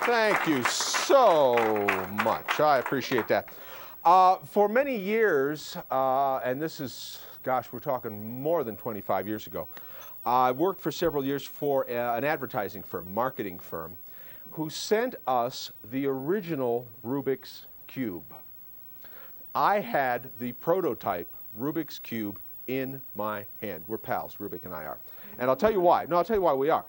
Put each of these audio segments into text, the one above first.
Thank you so much. I appreciate that. For many years, and this is, gosh, we're talking more than 25 years ago, I worked for several years for an advertising firm, marketing firm, who sent us the original Rubik's Cube. I had the prototype Rubik's Cube in my hand. We're pals, Rubik and I are. And I'll tell you why. No, I'll tell you why we are.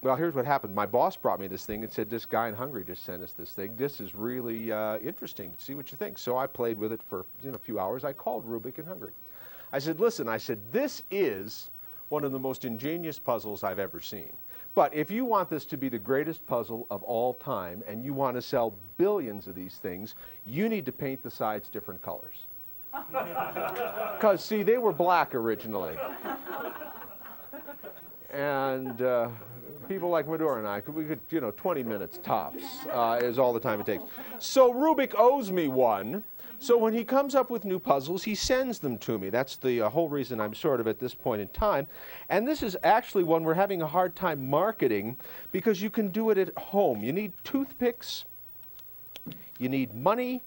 Well, here's what happened. My boss brought me this thing and said, this guy in Hungary just sent us this thing. This is really interesting. See what you think. So I played with it for a few hours. I called Rubik in Hungary. I said, listen, I said, this is one of the most ingenious puzzles I've ever seen. But if you want this to be the greatest puzzle of all time and you want to sell billions of these things, you need to paint the sides different colors. Because, see, they were black originally. And people like Medora and I, we could, 20 minutes tops is all the time it takes. So Rubik owes me one. So when he comes up with new puzzles, he sends them to me. That's the whole reason I'm sort of at this point in time. And this is actually one we're having a hard time marketing because you can do it at home. You need toothpicks, you need money,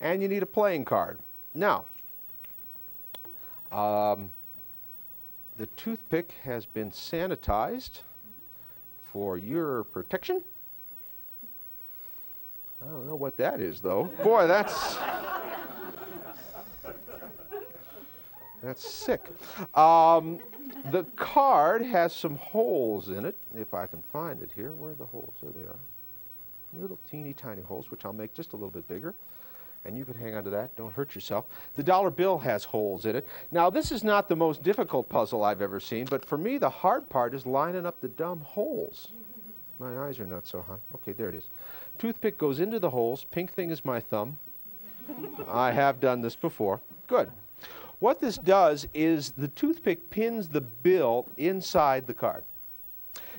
and you need a playing card. Now, the toothpick has been sanitized for your protection. I don't know what that is, though. Boy, that's sick. The card has some holes in it, if I can find it here. Where are the holes? There they are. Little teeny tiny holes, which I'll make just a little bit bigger. And you can hang on to that. Don't hurt yourself. The dollar bill has holes in it. Now, this is not the most difficult puzzle I've ever seen, but for me, the hard part is lining up the dumb holes. My eyes are not so high. Okay, there it is. Toothpick goes into the holes. Pink thing is my thumb. I have done this before. Good. What this does is the toothpick pins the bill inside the card.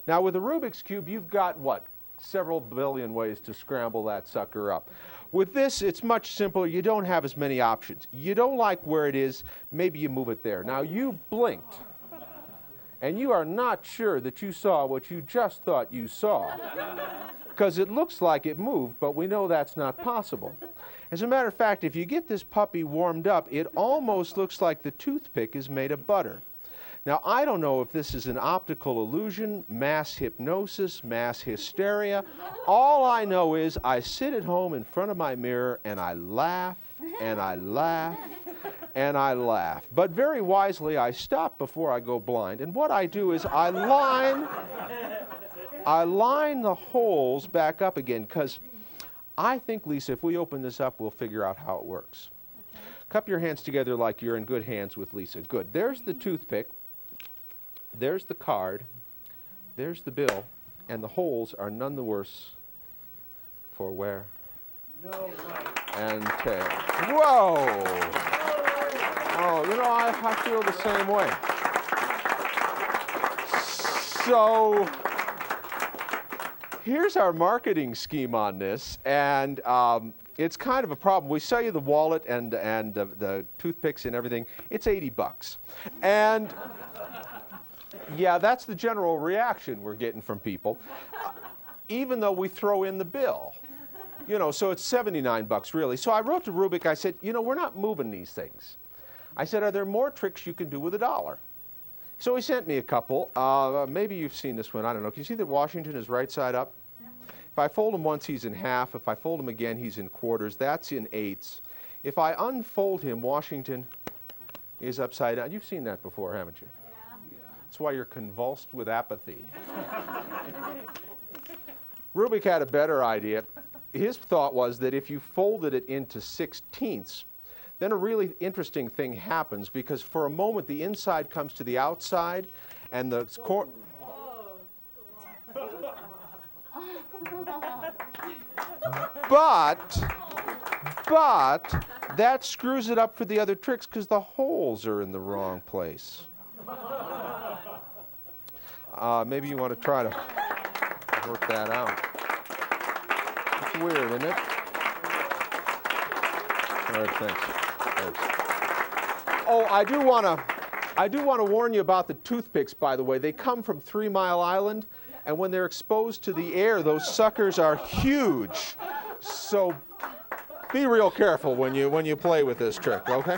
Now, with a Rubik's Cube, you've got, what, several billion ways to scramble that sucker up. With this, it's much simpler. You don't have as many options. You don't like where it is, maybe you move it there. Now, you blinked, and you are not sure that you saw what you just thought you saw, because it looks like it moved, but we know that's not possible. As a matter of fact, if you get this puppy warmed up, it almost looks like the toothpick is made of butter. Now, I don't know if this is an optical illusion, mass hypnosis, mass hysteria. All I know is I sit at home in front of my mirror and I laugh and I laugh and I laugh. But very wisely, I stop before I go blind. And what I do is I line the holes back up again, because I think, Lisa, if we open this up, we'll figure out how it works. Cup your hands together like you're in good hands with Lisa. Good. There's the toothpick. There's the card. There's the bill. And the holes are none the worse for wear and tear. Whoa! Oh, I feel the same way. So here's our marketing scheme on this, and it's kind of a problem. We sell you the wallet and the toothpicks and everything. It's $80. And yeah, that's the general reaction we're getting from people, even though we throw in the bill. So it's $79 really. So I wrote to Rubik, I said, we're not moving these things. I said, are there more tricks you can do with $1? So he sent me a couple. Maybe you've seen this one, I don't know. Can you see that Washington is right side up? If I fold him once, he's in half. If I fold him again, he's in quarters. That's in eighths. If I unfold him, Washington is upside down. You've seen that before, haven't you? That's why you're convulsed with apathy. Rubik had a better idea. His thought was that if you folded it into 16ths, then a really interesting thing happens, because for a moment the inside comes to the outside and the corner. But that screws it up for the other tricks because the holes are in the wrong place. Maybe you want to try to work that out. It's weird, isn't it? All right, thanks. Oh, I do want to warn you about the toothpicks, by the way. They come from 3 Mile Island, And when they're exposed to the air, those suckers are huge. So be real careful when you play with this trick, okay?